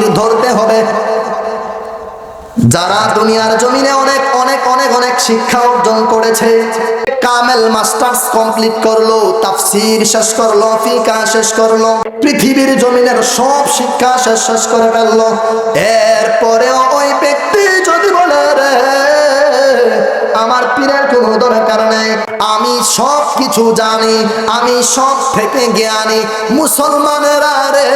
পীর ধরতে হবে। যারা দুনিয়ার জমিনে অনেক অনেক অনেক অনেক শিক্ষা অর্জন করেছে, কামেল মাস্টার্স কমপ্লিট করলো, তাফসীর শেষ করলো, ফিকহ শেষ করলো, পৃথিবীর জমিনের সব শিক্ষা শেষ করে ফেললো, এরপরেও ওই ব্যক্তি যদি বলে রে আমার পীরের কোনো দরকার নেই, আমি সব কিছু জানি, আমি সব থেকে জ্ঞানী, মুসলমানেরা রে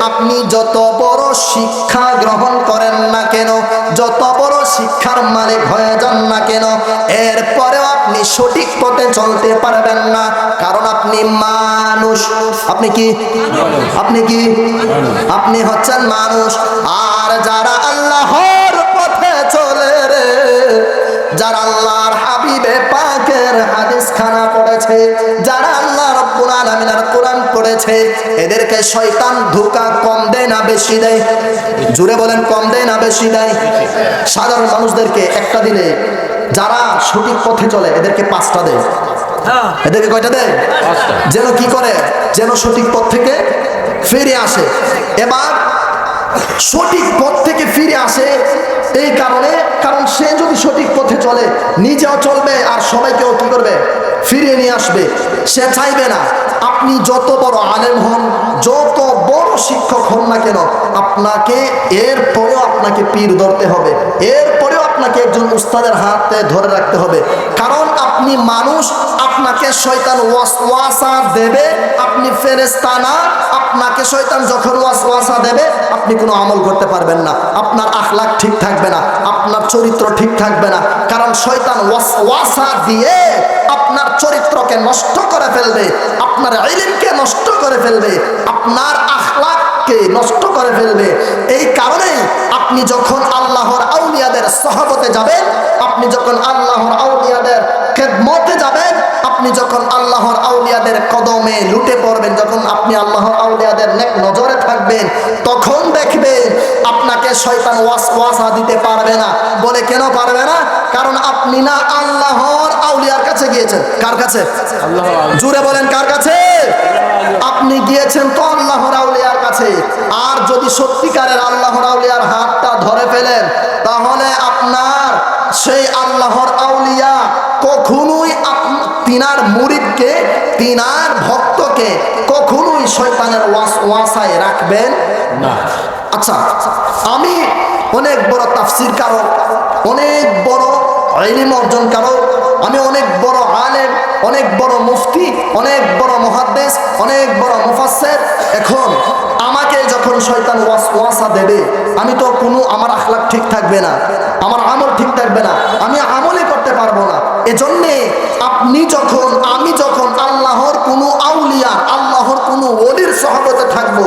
আপনি যত বড় শিক্ষা গ্রহণ করেন না কেন, যত বড় শিক্ষার মালিক হয়ে যান না কেন, এরপরেও আপনি সঠিক পথে চলতে পারবেন না, কারণ আপনি মানুষ। আপনি কি? আপনি কি? আপনি হচ্ছেন মানুষ। আর যারা আল্লাহর পথে চলে রে, যারা আল্লাহর হাবিবে পাকের হাদিস খানা পড়েছে, যারা আল্লাহ রাব্বুল আলামিনের কোরআন পড়েছে, এদেরকে শয়তান ধোঁকা কম দেয় না বেশি দেয়? জোরে বলেন, কম দেয় না বেশি দেয়? সাধারণ মানুষদেরকে একটা দিলে যারা সঠিক পথে চলে এদেরকে 5টা দেয়। এদেরকে কয়টা দেয়? যেন কি করে? যেন সঠিক পথ থেকে ফিরে আসে। এবার সঠিক পথ থেকে ফিরে আসে এই কারণে, কারণ সে যদি সঠিক পথে চলে নিজেও চলবে আর সবাইকেও কি করবে? ফিরিয়ে নিয়ে আসবে। সে চাইবে না আপনি যত বড় আলেম হন, যত বড় শিক্ষক হন না কেন, আপনাকে এরপরেও আপনাকে পীর ধরতে হবে, এরপরেও আপনাকে একজন উস্তাদের হাতে ধরে রাখতে হবে, কারণ আপনি মানুষ, আপনাকে শয়তান ওয়াসওয়াসা দেবে, আপনি ফেরেশতা না, আপনাকে শয়তান যখন ওয়াসওয়াসা দেবে আপনি কোনো আমল করতে পারবেন না, আপনার আখলাক ঠিক থাকবে না, আপনার চরিত্র ঠিক থাকবে না, কারণ শয়তান ওয়াসওয়াসা দিয়ে আপনার চরিত্রকে নষ্ট করে ফেলবে, আপনার ইলমকে নষ্ট করে ফেলবে, আপনার আখলাককে নষ্ট করে ফেলবে। এই কারণেই আপনি যখন আল্লাহর আউলিয়াদের সহবতে যাবেন, আপনি যখন আল্লাহর আউলিয়াদের খেদমতে যাবেন, আপনি যখন আল্লাহর আউলিয়াদের কদমে লুটে পড়বেন, যখন আপনি আল্লাহর আউলিয়াদের নেক নজরে থাকবেন, তখন দেখবেন আপনাকে শয়তান ওয়াসওয়াসা দিতে পারবে না। বলে কেন পারবে না? কারণ আপনি না আল্লাহর আউলিয়ার কাছে গিয়েছেন। কার কাছে? জোরে বলেন, কার কাছে? আপনি গিয়েছেন তো আল্লাহর আউলিয়ার কাছে। আর যদি সত্যিকারের আল্লাহর আউলিয়ার হাতটা ধরে ফেলেন, তাহলে আপনার সেই আল্লাহর আউলিয়া কখনোই তিনার মুরিদকে, তিনার ভক্তকে কখনোই শয়তানের ওয়াসওয়াসায় রাখবেন না। আচ্ছা, আমি অনেক বড় তাফসীর কারক, অনেক বড় ইলম অর্জনকারক, আমি অনেক বড় আলেম, অনেক বড় মুফতি, অনেক বড় মুহাদ্দিস, অনেক বড় মুফাসসির, এখন আমাকে যখন শয়তান ওয়াসওয়াসা দেবে, আমি তো কোনো, আমার আখলাক ঠিক থাকবে না, আমার আমল ঠিক থাকবে না, আমি আমলই করতে পারবো না। এজন্যে আপনি যখন, আমি যখন আল্লাহর কোনো আউলিয়া, আল্লাহর কোনো ওলির সহবতে থাকবো,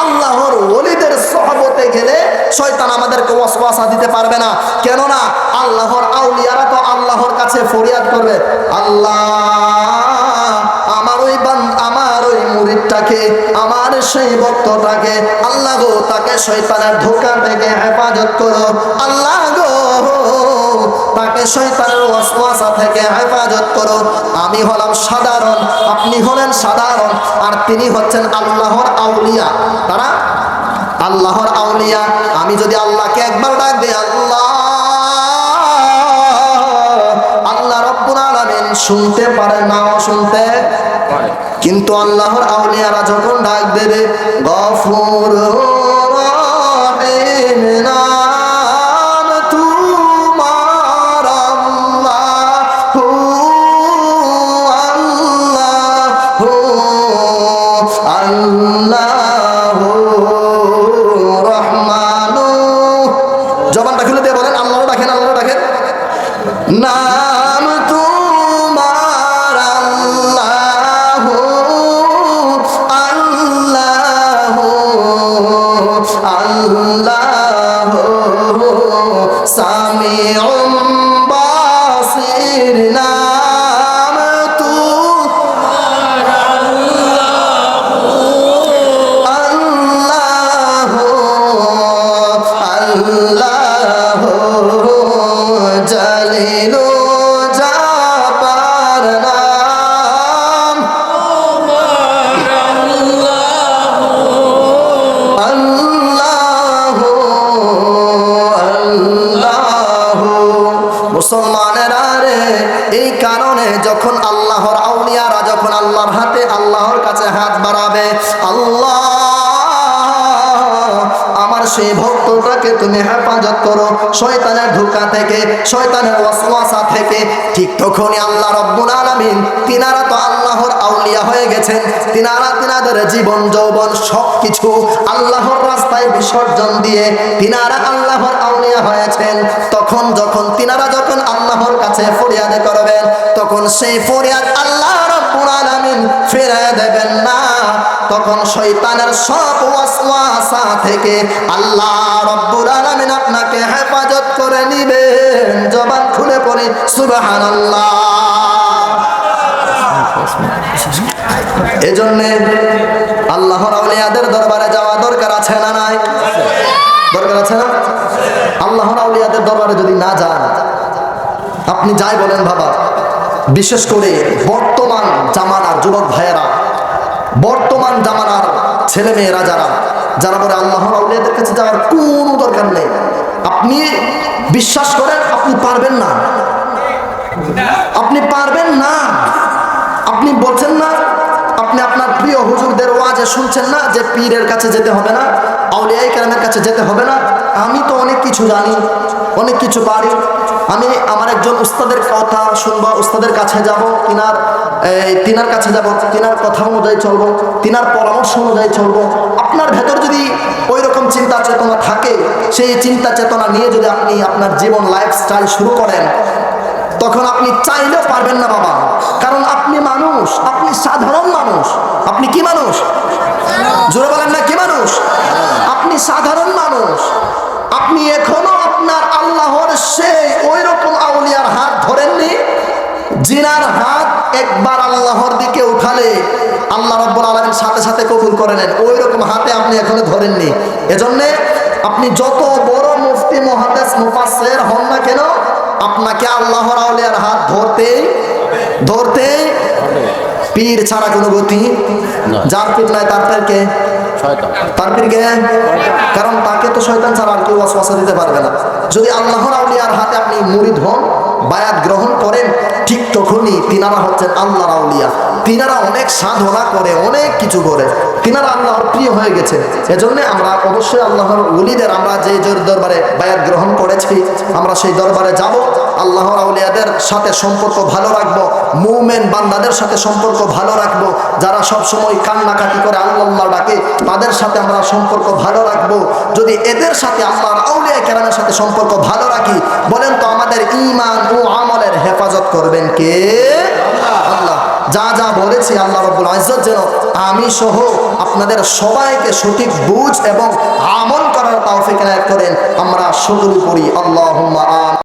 আল্লাহর ওলিদের সহবতে গেলে শয়তান আমাদেরকে ওয়াসওয়াসা দিতে পারবে না। কেননা আল্লাহর আউলিয়ারা তো আল্লাহর কাছে ফরিয়াদ করবে, আল্লাহ আমার ওই মুরিদটাকে, আমার সেই ভক্তটাকে আল্লাহ গো, তাকে শয়তানের ধোঁকা থেকে হেফাজত করো, আল্লাহ গো তাকে শয়তানের ওয়াসওয়াসা থেকে হেফাজত করো। আমি হলাম সাধারণ, আপনি হলেন সাধারণ, আর তিনি হচ্ছেন আল্লাহর আউলিয়া। তারা আল্লাহর আউলিয়া। আমি যদি আল্লাহকে একবার ডাক দিই আল্লাহ, আল্লাহ রাব্বুল আলামিন শুনতে পারে, নাও শুনতে পারে, কিন্তু আল্লাহর আউলিয়ারা যখন ডাক দেবে গফুর রহিম নাম তোমার আল্লাহু আল্লাহু আল্লাহু রহমানু। জবানটা খুলে দিয়ে বলেন আল্লাহ ডাকেন, আল্লাহ ডাকেন। নাম তোমার আল্লাহু আল্লাহু সেই ভক্তটাকে তুমি হেফাজত করো শয়তানের ধোঁকা থেকে, শয়তানের ওয়াসওয়াসা থেকে। ঠিক তখনই আল্লাহ রাব্বুল আলামিন, তিনারা তো আল্লাহর আউলিয়া হয়ে গেছেন, তিনারা তিনাদের জীবন যৌবন সবকিছু আল্লাহর রাস্তায় বিসর্জন দিয়ে তিনারা আল্লাহর আউলিয়া হয়েছেন। তখন তিনারা যখন আল্লাহর কাছে ফরিয়াদ করবেন, তখন সেই ফরিয়াদ আল্লাহ রাব্বুল আলামিন ফিরিয়ে দেবেন না। তখন শয়তানের সব ওয়াসওয়াসা থেকে আল্লাহ রাব্বুল আলামিন আপনাকে হেফাজত করে নেবেন। জবান খুলে পড়ি সুবহানাল্লাহ। এজন্য আল্লাহর আউলিয়াদের দরবারে যাওয়া দরকার আছে না নাই? দরকার আছে না? আল্লাহর আউলিয়াদের দরবারে যদি না যান, আপনি যাই বলেন বাবা, বিশেষ করে বর্তমান জামানার যুবক ভাইয়েরা, বর্তমান জামানার ছেলে মেয়েরা যারা বলে আল্লাহর আউলিয়াদের কাছে যাওয়ার কোনো দরকার নেই, আপনি বিশ্বাস করেন আপনি পারবেন না, আপনি পারবেন না। আপনি বলছেন না, আপনি আপনার প্রিয় হুজুরদের ওয়াজে শুনছেন না যে পীরের কাছে যেতে হবে না, আউলিয়া কেরামের কাছে যেতে হবে না। আমি তো অনেক কিছু জানি, অনেক কিছু পারি, আমি আমার একজন উস্তাদের কথা শুনবো, উস্তাদের কাছে যাব, তিনার কাছে যাব, তিনার কথা অনুযায়ী চলবো, তিনার পরামর্শ অনুযায়ী চলবো। আপনার ভেতর যদি ওই রকম চিন্তা চেতনা থাকে, সেই চিন্তা চেতনা নিয়ে যদি আপনি আপনার জীবন লাইফস্টাইল শুরু করেন, তখন আপনি চাইলেও পারবেন না বাবা। কারণ আপনি মানুষ, আপনি সাধারণ মানুষ। আপনি কি মানুষ? জোরে বলেন না, কি মানুষ? আপনি সাধারণ মানুষ। আপনি এখনো আপনার আল্লাহর সেই ওই রকম আউলিয়ার হাত ধরেননি, জিনার হাত একবার আল্লাহর দিকে উঠালে আল্লাহ রাব্বুল আলামিন সাথে সাথে কবুল করে নেন। ওই রকম হাতে আপনি এখনো ধরেননি। এজন্যে আপনি যত বড় মুফতি, মুহাদ্দিস, মুফাসসির হন না কেন, আপনাকে আল্লাহর আউলিয়ার হাত ধরতে পীর ছাড়া কোনো গতি। যার পীর নাই তার পীর কে? তার পীর কে? কারণ তাকে তো শয়তান ছাড়া আর কেউ ওয়াসওয়াসা দিতে পারবে না। যদি আল্লাহর আউলিয়ার হাতে আপনি মুরিদ হন, বায়াত গ্রহণ করেন, ঠিক তখনই তিনারা হচ্ছেন আল্লাহর আউলিয়া। তিনারা অনেক সাধনা করে, অনেক কিছু করে, তিনারা আল্লাহর প্রিয় হয়ে গেছে। এজন্য আমরা অবশ্যই আল্লাহর ওলিদের, আমরা যে দরবারে বায়াত গ্রহণ করেছি, আমরা সেই দরবারে যাব, আল্লাহর আউলিয়াদের সাথে সম্পর্ক ভালো রাখবো, মুমিন বান্দাদের সাথে সম্পর্ক ভালো রাখবো, যারা সব সময় কান্নাকাটি করে আল্লাহ ডাকে তাদের সাথে আমরা সম্পর্ক ভালো রাখবো। যদি এদের সাথে আল্লাহর আউলিয়া কেরামের সাথে সম্পর্ক ভালো রাখি, বলেন তো আমাদের ঈমান ও আমলের হেফাজত করবেন কে? আল্লাহ। যা যা বলেছি আল্লাহ রাব্বুল ইজ্জত যেন আমি সহ আপনাদের সবাইকে সঠিক বুঝ এবং আমল করার তৌফিক এনায়েত করেন। আমরা শুকর করি। আল্লাহুম্মা আমিন।